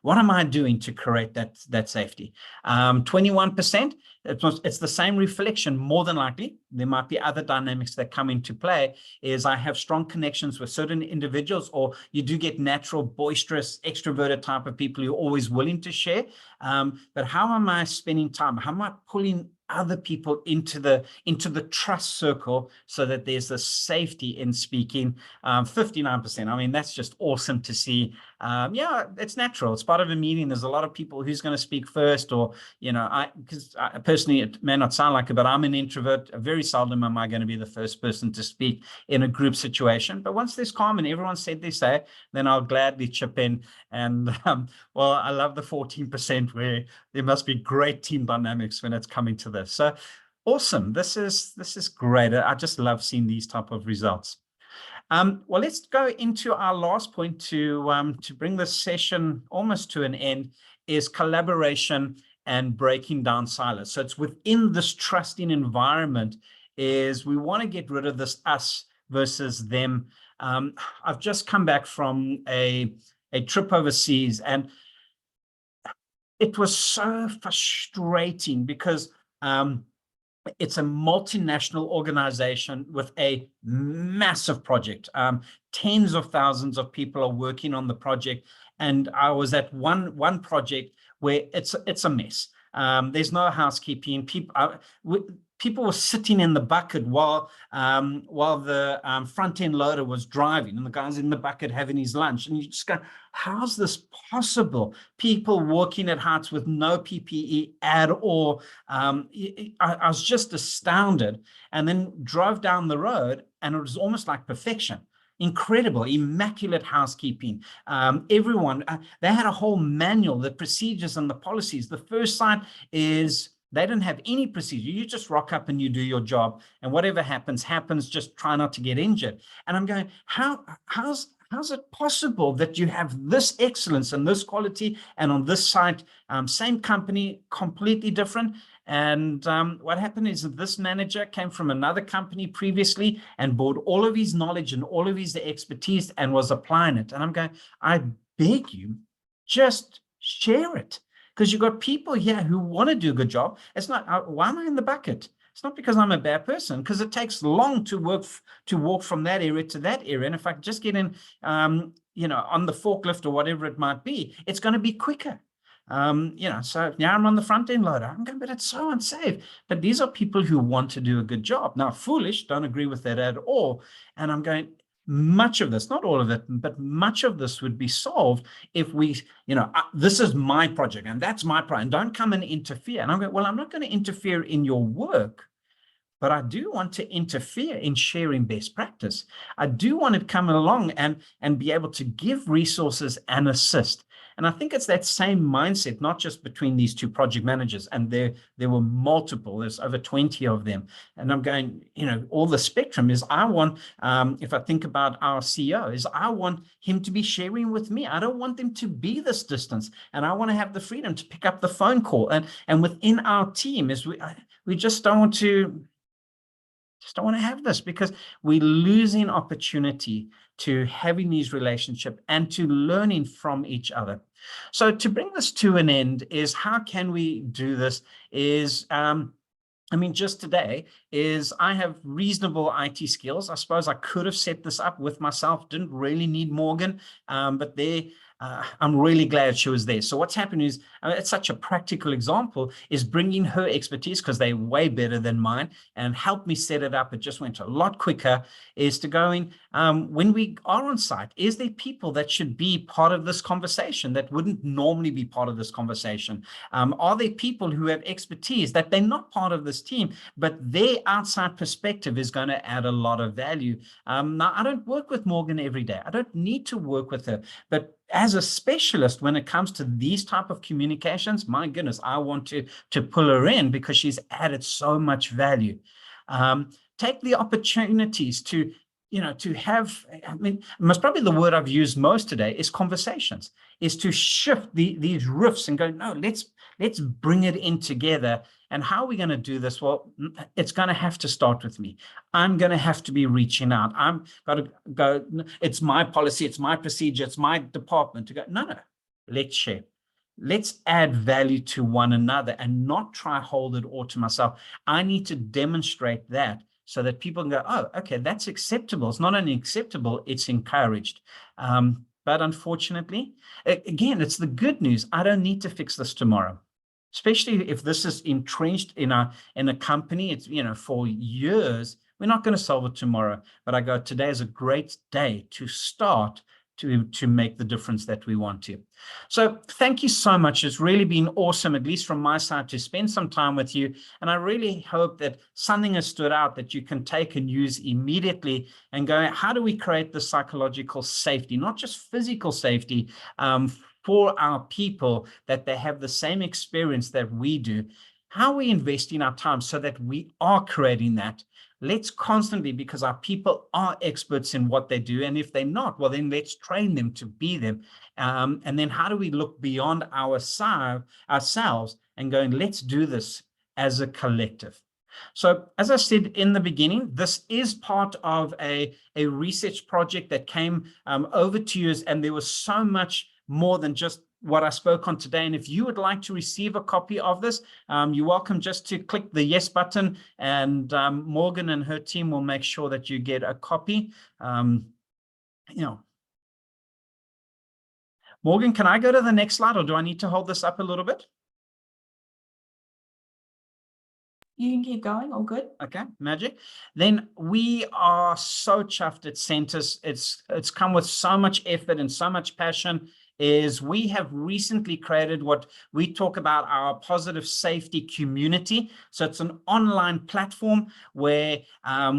what am I doing to create that safety? 21%, it's the same reflection. More than likely, there might be other dynamics that come into play, is I have strong connections with certain individuals, or you do get natural, boisterous, extroverted type of people who are always willing to share. But how am I spending time? How am I pulling other people into the trust circle so that there's the safety in speaking? 59%. I mean, that's just awesome to see. Yeah, it's natural. It's part of a meeting. There's a lot of people who's going to speak first, or, because personally, it may not sound like it, but I'm an introvert. Very seldom am I going to be the first person to speak in a group situation. But once there's calm and everyone said they say, then I'll gladly chip in. And well, I love the 14% where there must be great team dynamics when it's coming to this. So awesome. This is great. I just love seeing these type of results. Well, let's go into our last point to bring this session almost to an end, is collaboration and breaking down silos. So it's within this trusting environment, is we want to get rid of this us versus them. I've just come back from a trip overseas, and it was so frustrating because it's a multinational organization with a massive project. Tens of thousands of people are working on the project. And I was at one project where it's a mess. There's no housekeeping. People were sitting in the bucket while the front end loader was driving, and the guy's in the bucket having his lunch. And you just go, how's this possible? People working at heights with no PPE at all. I was just astounded, and then drove down the road, and it was almost like perfection. Incredible, immaculate housekeeping. Everyone, they had a whole manual, the procedures and the policies. The first site is, they don't have any procedure. You just rock up and you do your job, and whatever happens, just try not to get injured. And I'm going, how's it possible that you have this excellence and this quality, and on this site, same company, completely different? And what happened is that this manager came from another company previously and brought all of his knowledge and all of his expertise and was applying it. And I'm going, I beg you, just share it. Because you've got people here who want to do a good job. It's not, why am I in the bucket? It's not because I'm a bad person, because it takes long to walk from that area to that area. And if I just get in, on the forklift or whatever it might be, it's going to be quicker. So now I'm on the front end loader. I'm going, but it's so unsafe. But these are people who want to do a good job. Now, foolish, don't agree with that at all. And I'm going, much of this, not all of it, but much of this would be solved if we, this is my project and that's my project, and don't come and interfere. And I'm going, well, I'm not going to interfere in your work, but I do want to interfere in sharing best practice. I do want to come along and be able to give resources and assist. And I think it's that same mindset, not just between these two project managers, and there were multiple, there's over 20 of them. And I'm going, all the spectrum is, I want, if I think about our CEO, is I want him to be sharing with me. I don't want them to be this distance. And I want to have the freedom to pick up the phone call. And within our team is we just don't want to have this, because we're losing opportunity to having these relationships and to learning from each other. So to bring this to an end, is how can we do this? Is just today is, I have reasonable IT skills. I suppose I could have set this up with myself, didn't really need Morgan, but there I'm really glad she was there. So what's happened is, it's such a practical example, is bringing her expertise, because they're way better than mine, and help me set it up. It just went a lot quicker, is to go in, when we are on site, is there people that should be part of this conversation that wouldn't normally be part of this conversation? Are there people who have expertise that they're not part of this team, but their outside perspective is going to add a lot of value? Now, I don't work with Morgan every day. I don't need to work with her, but as a specialist, when it comes to these type of communications, my goodness, I want to pull her in because she's added so much value. Take the opportunities to, to have, I mean, most probably the word I've used most today is conversations, is to shift these riffs and go, no, let's bring it in together. And how are we going to do this? Well, it's going to have to start with me. I'm going to have to be reaching out. I'm got to go, it's my policy, it's my procedure, it's my department to go, no, let's share. Let's add value to one another and not try hold it all to myself. I need to demonstrate that so that people can go, oh, okay, that's acceptable. It's not only acceptable, it's encouraged. But unfortunately, again, it's the good news. I don't need to fix this tomorrow, especially if this is entrenched in a company. It's, for years. We're not going to solve it tomorrow, but I go, today is a great day to start to make the difference that we want to. So thank you so much. It's really been awesome, at least from my side, to spend some time with you. And I really hope that something has stood out that you can take and use immediately and go, how do we create the psychological safety, not just physical safety, for our people, that they have the same experience that we do? How are we investing our time so that we are creating that? Let's constantly, because our people are experts in what they do. And if they're not, well, then let's train them to be them. And then how do we look beyond ourselves and going, let's do this as a collective? So as I said in the beginning, this is part of a research project that came over to you, and there was so much more than just what I spoke on today. And if you would like to receive a copy of this, you're welcome just to click the yes button, and Morgan and her team will make sure that you get a copy. Morgan, can I go to the next slide, or do I need to hold this up a little bit? You can keep going, all good. Okay, magic. Then we are so chuffed at Centus. It's come with so much effort and so much passion. Is we have recently created what we talk about our positive safety community. So it's an online platform where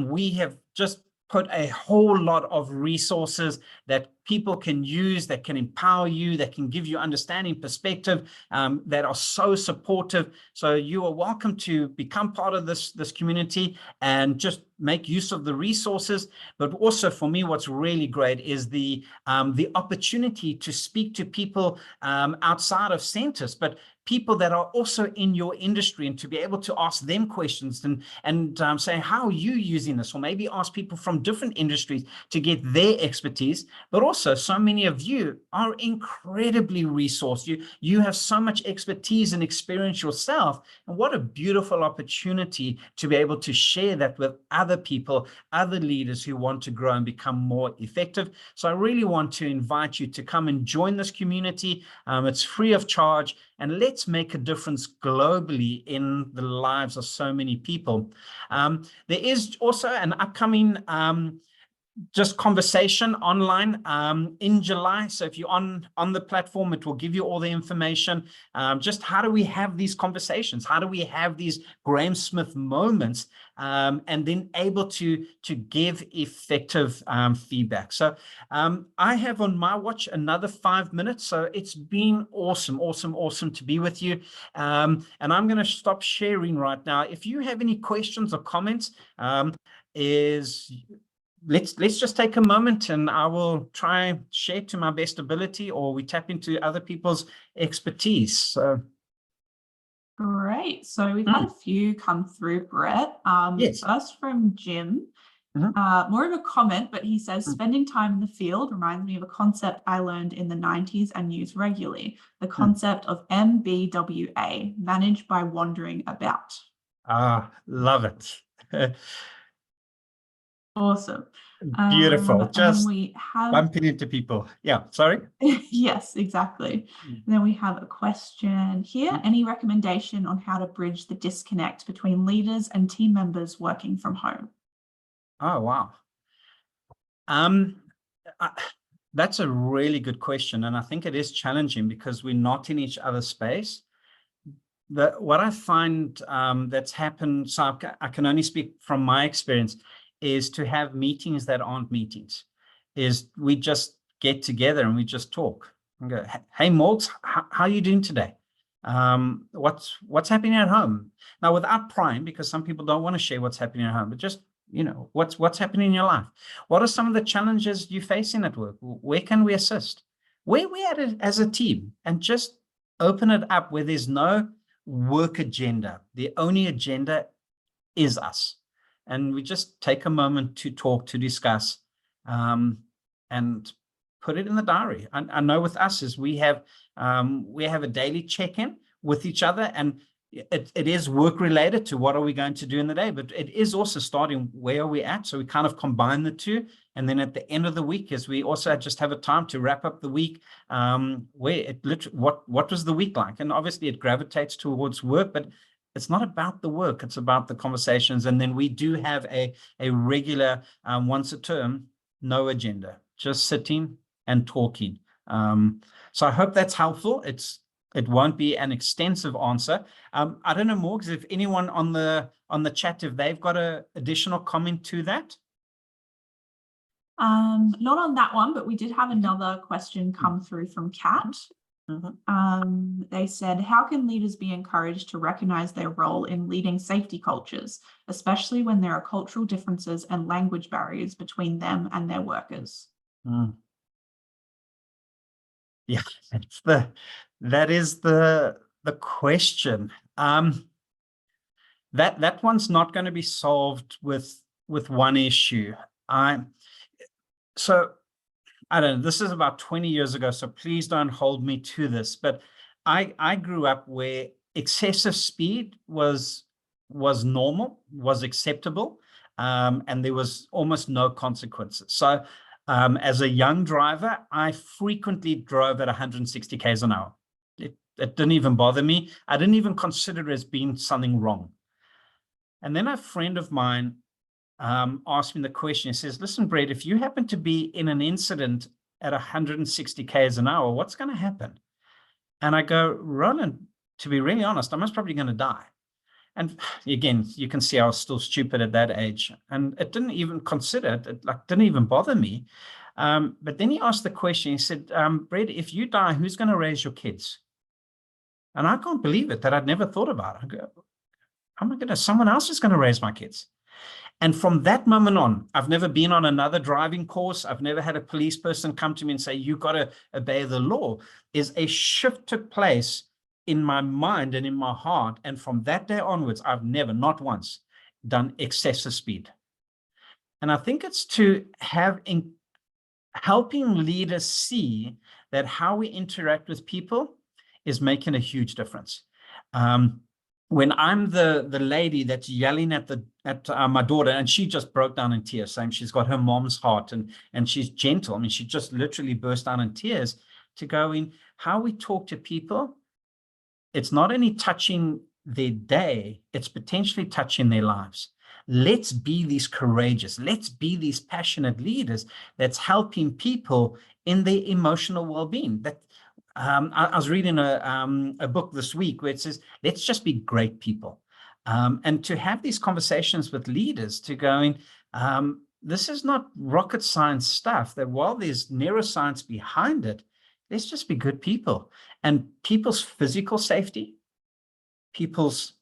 we have just put a whole lot of resources that people can use, that can empower you, that can give you understanding, perspective, that are so supportive. So you are welcome to become part of this community and just make use of the resources. But also for me, what's really great is the opportunity to speak to people outside of Centus, but people that are also in your industry, and to be able to ask them questions and say, how are you using this? Or maybe ask people from different industries to get their expertise. But also, so many of you are incredibly resourced. You have so much expertise and experience yourself. And what a beautiful opportunity to be able to share that with other people, other leaders who want to grow and become more effective. So I really want to invite you to come and join this community. It's free of charge. And let's make a difference globally in the lives of so many people. There is also an upcoming just conversation online in July. So if you're on the platform, it will give you all the information. Just how do we have these conversations? How do we have these Graham Smith moments, and then able to give effective feedback? So I have on my watch another 5 minutes. So it's been awesome to be with you. And I'm going to stop sharing right now. If you have any questions or comments, let's just take a moment, and I will try and share to my best ability, or we tap into other people's expertise. So Great. So we've had a few come through, Brett. Yes. First from Jim, more of a comment, but he says, spending time in the field reminds me of a concept I learned in the 90s and use regularly, the concept of MBWA, managed by wandering about. Love it. Awesome. Beautiful. And then Just we have, bumping into people. Yeah, sorry. yes, exactly. And then we have a question here. Any recommendation on how to bridge the disconnect between leaders and team members working from home? Oh, wow. That's a really good question. And I think it is challenging because we're not in each other's space. What I find that's happened, so I can only speak from my experience, is to have meetings that aren't meetings. Is we just get together and we just talk and go, hey, Morgs, how are you doing today? What's happening at home? Now, without prying, because some people don't want to share what's happening at home, but just, what's happening in your life? What are some of the challenges you're facing at work? Where can we assist? Where we at it as a team? And just open it up where there's no work agenda. The only agenda is us. And we just take a moment to talk, to discuss, and put it in the diary. I know with us is we have a daily check-in with each other, and it is work related to what are we going to do in the day, but it is also starting where are we at. So we kind of combine the two. And then at the end of the week, is we also just have a time to wrap up the week, where it literally, what was the week like? And obviously it gravitates towards work, but it's not about the work, it's about the conversations. And then we do have a regular, once a term, no agenda, just sitting and talking. So I hope that's helpful. It won't be an extensive answer. I don't know, Morgs, if anyone on the chat, if they've got an additional comment to that. Not on that one, but we did have another question come through from Kat. They said, how can leaders be encouraged to recognize their role in leading safety cultures, especially when there are cultural differences and language barriers between them and their workers? Yeah, that is the question. That one's not going to be solved with one issue. So I don't know, this is about 20 years ago, so please don't hold me to this, but I grew up where excessive speed was normal, was acceptable, and there was almost no consequences. So as a young driver, I frequently drove at 160 k's an hour. It didn't even bother me. I didn't even consider it as being something wrong. And then a friend of mine asked me the question. He says, listen, Brett, if you happen to be in an incident at 160 k's an hour, what's going to happen? And I go, Roland, to be really honest, I'm most probably going to die. And again, you can see I was still stupid at that age. And it didn't even consider it. It didn't even bother me. But then he asked the question. He said, Brett, if you die, who's going to raise your kids? And I can't believe it that I'd never thought about it. I go, someone else is going to raise my kids. And from that moment on, I've never been on another driving course. I've never had a police person come to me and say, you've got to obey the law. Is a shift took place in my mind and in my heart. And from that day onwards, I've never, not once, done excessive speed. And I think it's to have helping leaders see that how we interact with people is making a huge difference. When I'm the lady that's yelling at my daughter, and she just broke down in tears, saying she's got her mom's heart and she's gentle. I mean, she just literally burst down in tears. To go in how we talk to people, it's not only touching their day, it's potentially touching their lives. Let's be these courageous, let's be these passionate leaders that's helping people in their emotional well-being. That I was reading a book this week where it says, let's just be great people. And to have these conversations with leaders to going, this is not rocket science stuff, that while there's neuroscience behind it, let's just be good people. And people's physical safety, people's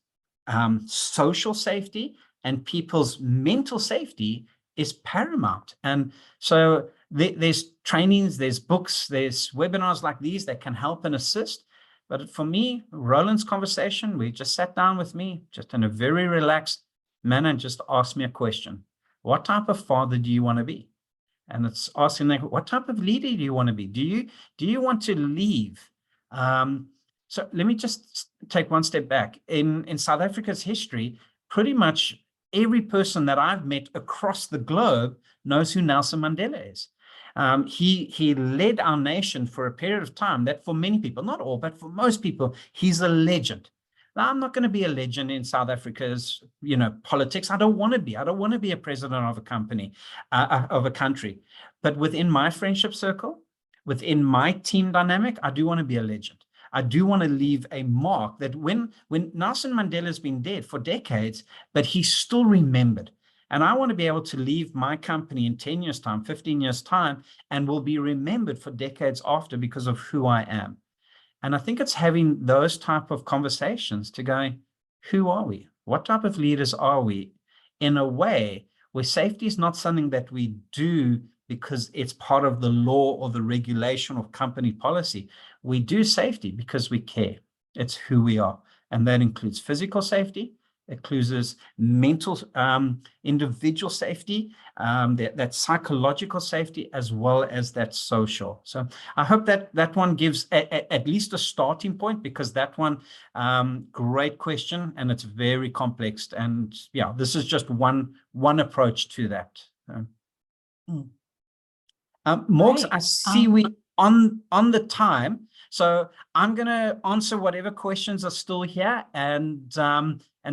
social safety, and people's mental safety is paramount. And so there's trainings, there's books, there's webinars like these that can help and assist. But for me, Roland's conversation, we just sat down with me, just in a very relaxed manner, and just asked me a question. What type of father do you want to be? And it's asking them, what type of leader do you want to be? Do you want to leave? So let me just take one step back. In South Africa's history, pretty much every person that I've met across the globe knows who Nelson Mandela is. He led our nation for a period of time that for many people, not all, but for most people, he's a legend. Now, I'm not going to be a legend in South Africa's, politics. I don't want to be. I don't want to be a president of a company, of a country. But within my friendship circle, within my team dynamic, I do want to be a legend. I do want to leave a mark that when Nelson Mandela has been dead for decades, but he's still remembered. And I want to be able to leave my company in 10 years' time, 15 years' time, and will be remembered for decades after because of who I am. And I think it's having those type of conversations to go, who are we? What type of leaders are we? In a way where safety is not something that we do because it's part of the law or the regulation of company policy. We do safety because we care. It's who we are. And that includes physical safety. It includes mental, individual safety, that psychological safety, as well as that social. So I hope that one gives at least a starting point, because that one, great question, and it's very complex. And yeah, this is just one approach to that. Morgs, I see we on the time, so I'm going to answer whatever questions are still here, and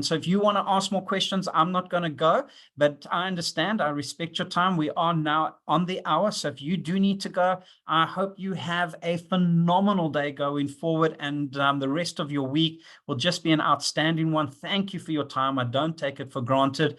so if you want to ask more questions, I'm not going to go, but I understand, I respect your time. We are now on the hour, so if you do need to go, I hope you have a phenomenal day going forward, and the rest of your week will just be an outstanding one. Thank you for your time. I don't take it for granted.